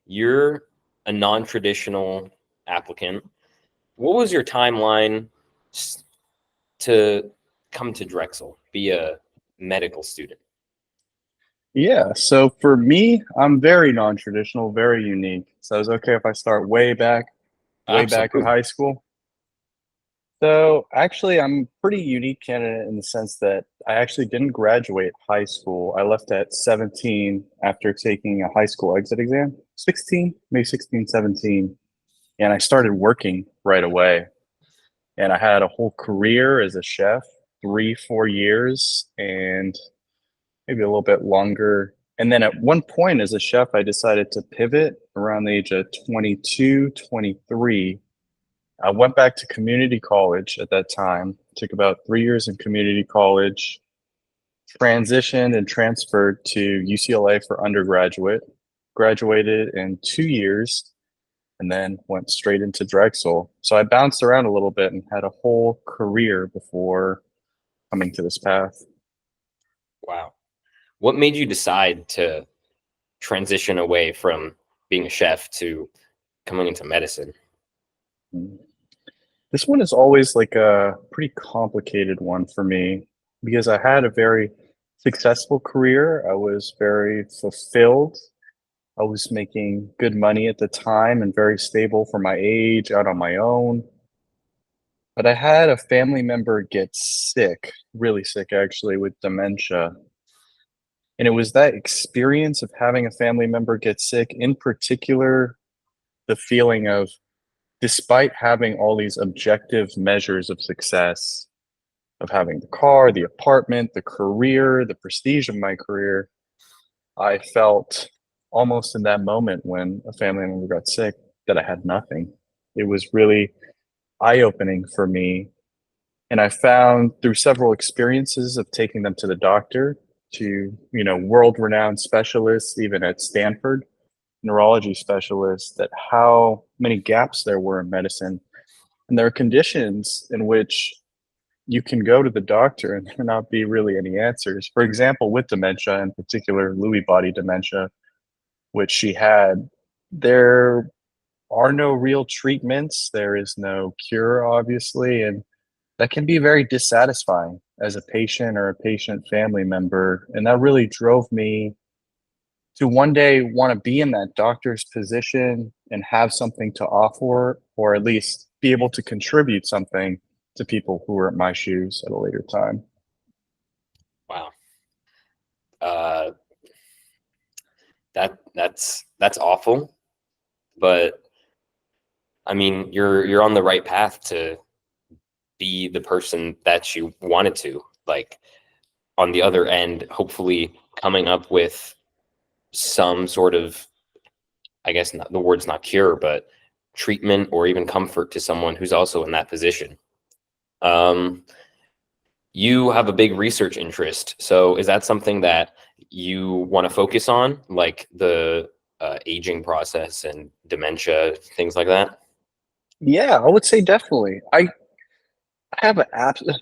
you're a non-traditional applicant. What was your timeline to come to Drexel, be a medical student? Yeah, so for me, I'm very non-traditional, very unique. So it's okay if I start way back in Absolutely. high school. So actually, I'm a pretty unique candidate in the sense that I actually didn't graduate high school. I left at 17 after taking a high school exit exam, 16, maybe 16, 17. And I started working right away. And I had a whole career as a chef, 3, 4 years, and maybe a little bit longer. And then at one point as a chef, I decided to pivot around the age of 22, 23. I went back to community college at that time, took about 3 years in community college, transitioned and transferred to UCLA for undergraduate, graduated in 2 years, and then went straight into Drexel. So I bounced around a little bit and had a whole career before coming to this path. Wow. What made you decide to transition away from being a chef to coming into medicine? This one is always like a pretty complicated one for me because I had a very successful career. I was very fulfilled. I was making good money at the time and very stable for my age, out on my own. But I had a family member get sick, really sick actually, with dementia. And it was that experience of having a family member get sick, in particular, the feeling of, despite having all these objective measures of success, of having the car, the apartment, the career, the prestige of my career, I felt almost in that moment when a family member got sick that I had nothing. It was really eye opening for me. And I found through several experiences of taking them to the doctor, to, world renowned specialists, even at Stanford, neurology specialists, that how many gaps there were in medicine. And there are conditions in which you can go to the doctor and there not be really any answers. For example, with dementia, in particular, Lewy body dementia, which she had, there are no real treatments. There is no cure, obviously. And that can be very dissatisfying as a patient or a patient family member. And that really drove me to one day want to be in that doctor's position and have something to offer, or at least be able to contribute something to people who are in my shoes at a later time. Wow. Uh, that's awful, but I mean, you're on the right path to be the person that you wanted to. Like on the other end, hopefully coming up with some sort of, I guess not, the word's not cure, but treatment or even comfort to someone who's also in that position. Um, you have a big research interest. So is that something that you want to focus on, like the aging process and dementia, things like that? Yeah, I would say definitely. I have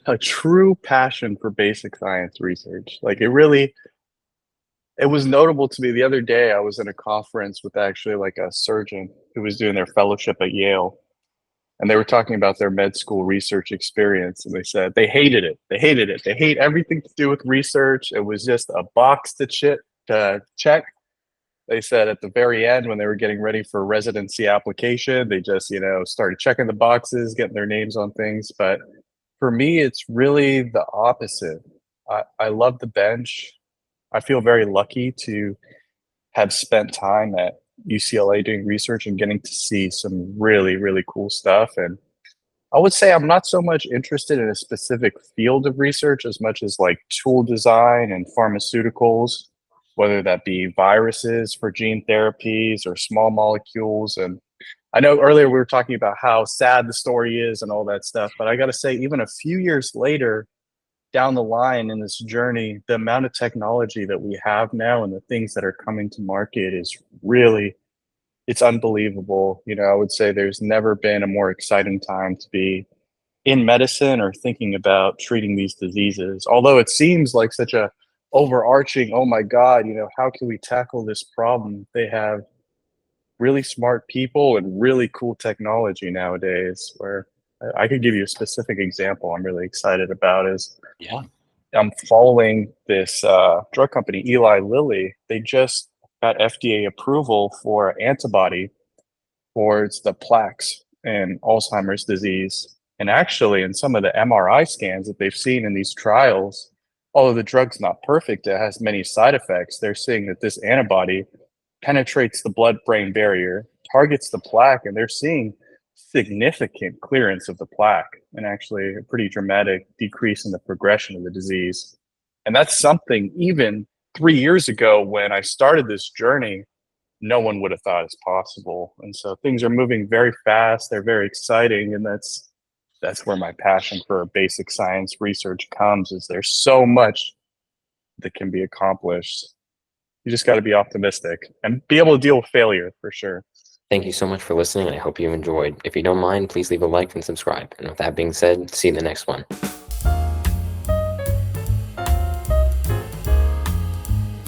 a true passion for basic science research. Like it was notable to me the other day. I was in a conference with actually like a surgeon who was doing their fellowship at Yale, and they were talking about their med school research experience, and they said they hated it. They hated it. They hate everything to do with research. It was just a box to check. They said at the very end, when they were getting ready for residency application, they just, started checking the boxes, getting their names on things. But for me, it's really the opposite. I love the bench. I feel very lucky to have spent time at UCLA doing research and getting to see some really, really cool stuff. And I would say I'm not so much interested in a specific field of research as much as like tool design and pharmaceuticals, whether that be viruses for gene therapies or small molecules. And I know earlier we were talking about how sad the story is and all that stuff, but I got to say, even a few years later, down the line in this journey, the amount of technology that we have now and the things that are coming to market is really, it's unbelievable. I would say there's never been a more exciting time to be in medicine or thinking about treating these diseases. Although it seems like such a overarching, oh my God, how can we tackle this problem? They have really smart people and really cool technology nowadays. Where I could give you a specific example I'm really excited about is Yeah. I'm following this drug company, Eli Lilly. They just got FDA approval for an antibody towards the plaques in Alzheimer's disease. And actually, in some of the MRI scans that they've seen in these trials, although the drug's not perfect, it has many side effects. They're seeing that this antibody penetrates the blood-brain barrier, targets the plaque, and they're seeing significant clearance of the plaque and actually a pretty dramatic decrease in the progression of the disease. And that's something even 3 years ago when I started this journey, no one would have thought is possible. And so things are moving very fast. They're very exciting. And that's where my passion for basic science research comes, is there's so much that can be accomplished. You just got to be optimistic and be able to deal with failure for sure. Thank you so much for listening. I hope you enjoyed. If you don't mind, please leave a like and subscribe. And with that being said, see you in the next one.